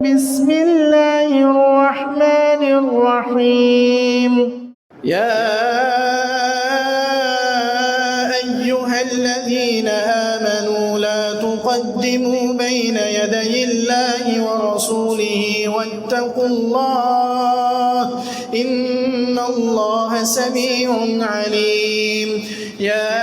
بسم الله الرحمن الرحيم. يا أيها الذين آمنوا لا تقدموا بين يدي الله ورسوله واتقوا الله إن الله سميع عليم. يا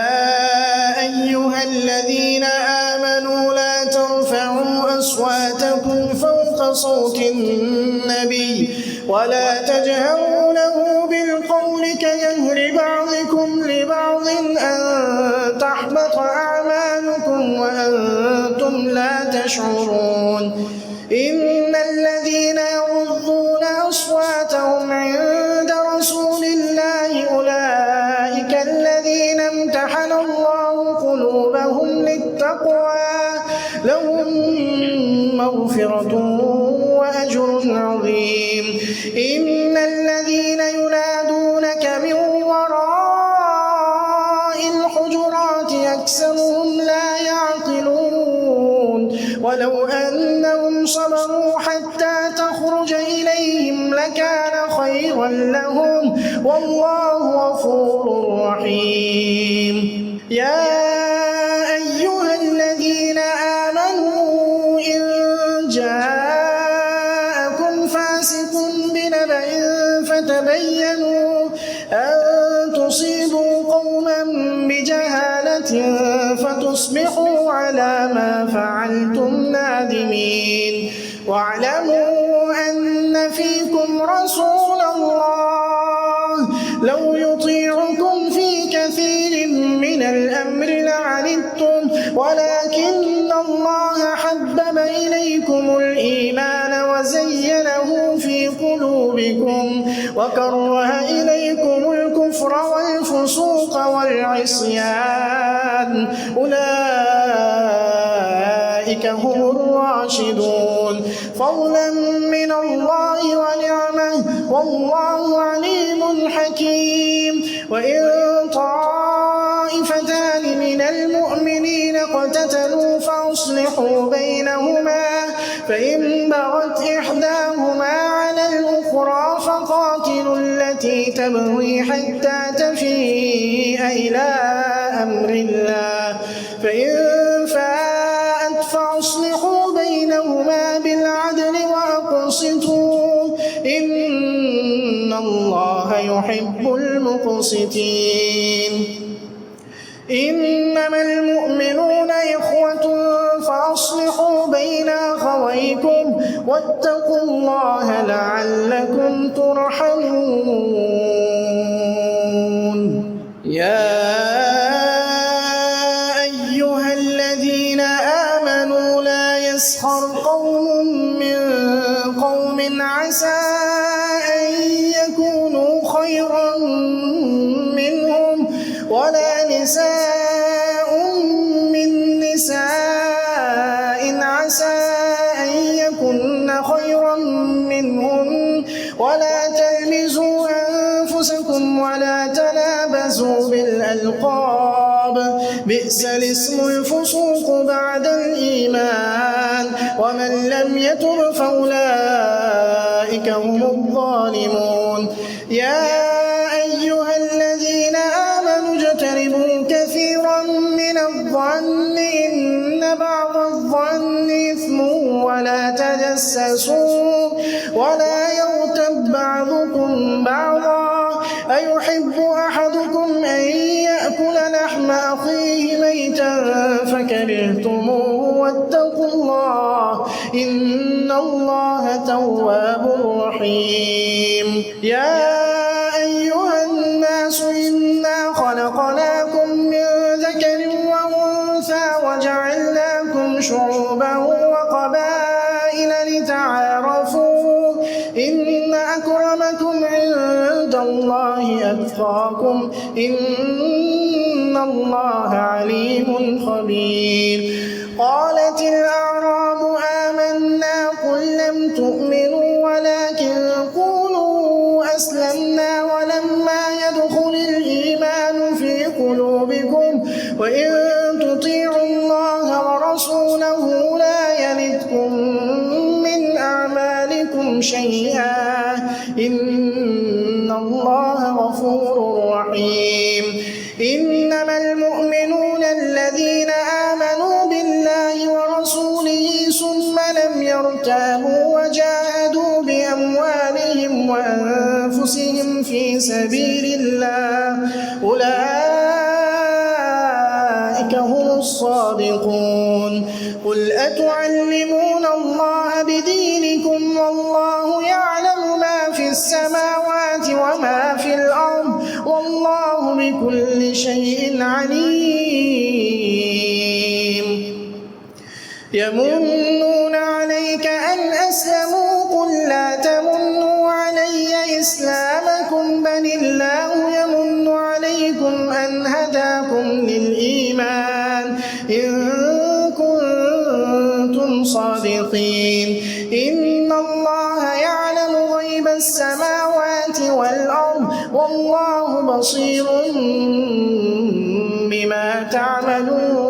أيها الذين آمنوا لا ترفعوا أصواتكم فوق صوت النبي ولا تجهروا له بالقول كجهر بعضكم لبعض أن تحبط أعمالكم وأنتم لا تشعرون. إن الذين يغضون أصواتهم عند رسول الله أولئك الذين امتحن الله قلوبهم للتقوى لهم مغفرة وأجر عظيم. إن الذين ينادونك من وراء الحجرات أكثرهم لا يعقلون ولو أنهم صبروا حتى تخرج إليهم لكان خيرا لهم والله غفور رحيم. يا أيها الذين آمنوا إن جاءكم فاسق بنبأ فتبينوا أن تصيبوا قوما بجهالة فتصبحوا على ما فعلتم نادمين. واعلموا أن فيكم رسول الله لو يطيعكم في كثير من الأمر لعنتم ولكن الله حبب إليكم الإيمان وزينه في قلوبكم وكره إليكم الكفر والفسوق والعصيان أولئك هم الراشدون فضلا من الله ونعمه والله عليم حكيم. وإن طائفتان من المؤمنين اقتتلوا فأصلحوا بينهما فإن بغت إحداهما على الأخرى فقاتلوا التي تبغي حتى تفيء إلى أمر الله فإن فاءت فأصلحوا بينهما بالعدل وأقسطوا إن الله يحب المقسطين. إنما المؤمنون إخوة فأصلحوا بين أخويكم واتقوا الله لعلكم ترحمون. يا أيها الذين آمنوا لا يسخر قوم من قوم عسى أن يكونوا خيرا منهم ولا نساء من نساء عسى أن يكن خيرا منهم ولا تلمزوا أنفسكم ولا تنابزوا بالألقاب بئس الاسم الفسوق بعد الإيمان ومن لم يتب فأولئك هم الظالمون. يا أيها الذين آمنوا اجتنبوا كثيرا من الظن إن بعض الظن إثم ولا تجسسوا ولا يغتب بعضكم بعضا أيحب أحدكم أن يأكل لحم أخيه ميتا فكرهتموه واتقوا الله إن الله تواب رحيم. يا أيها الناس إنا خلقناكم من ذكر وأنثى وجعلناكم شعوبا وقبائل لتعارفوا إن أكرمكم عند الله أتقاكم إن الله عليم خبير. قالت الأعراب آمنا قل لم تؤمنوا ولكن قولوا أسلمنا ولما يدخل الإيمان في قلوبكم وإن تطيعوا الله ورسوله لا يلدكم من أعمالكم منهم شيئا إن الله غفور رحيم إنما المؤمنون الذين آمنوا بالله ورسوله ثم لم يرتابوا وجاهدوا بأموالهم وأنفسهم في سبيل الله أولئك هم الصادقون قل أتعلمون الله بدينكم والله يعلم ما في السماوات وما في الأرض والله بكل شيء عليم يمنون عليك أن أسلموا قل لا تمنوا علي إسلامكم بل الله يمن عليكم أن هداكم للإيمان إن كنتم صادقين إن الله يعلم غيب السماوات والأرض والله بصير بما تعملون